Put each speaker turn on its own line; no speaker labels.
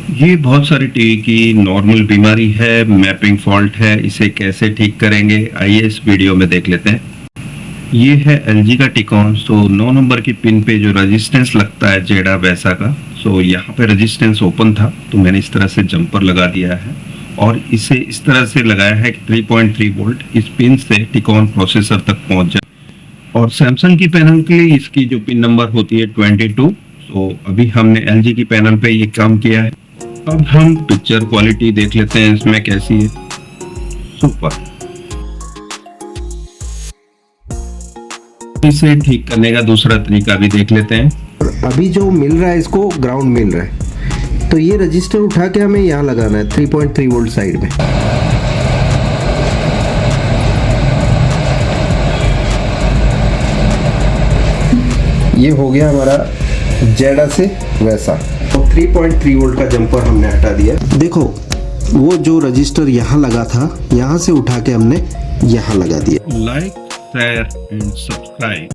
ये बहुत सारी टीवी की नॉर्मल बीमारी है, मैपिंग फॉल्ट है। इसे कैसे ठीक करेंगे, आइए इस वीडियो में देख लेते हैं। ये है एलजी का टिकॉन। 9 नंबर की पिन पे जो रेजिस्टेंस लगता है जेड़ा वैसा का, यहाँ पे रेजिस्टेंस ओपन था तो मैंने इस तरह से जंपर लगा दिया है और इसे इस तरह से लगाया है कि 3.3 वोल्ट इस पिन से टिकॉन प्रोसेसर तक पहुंच जाए। और सैमसंग की पैनल के लिए इसकी जो पिन नंबर होती है 22। अभी हमने एलजी की पैनल पे ये काम किया है। अब हम पिक्चर क्वालिटी देख लेते हैं इसमें कैसी है। सुपर। इसे ठीक करने का दूसरा तरीका भी देख लेते हैं।
अभी जो मिल रहा है इसको ग्राउंड मिल रहा है, तो ये रजिस्टर उठा के हमें यहाँ लगाना है 3.3 वोल्ट साइड में। ये हो गया हमारा जेडा से वैसा। तो 3.3 वोल्ट का जंपर हमने हटा दिया। देखो वो जो रजिस्टर यहाँ लगा था, यहाँ से उठा के हमने यहाँ लगा दिया।
Like, share and subscribe.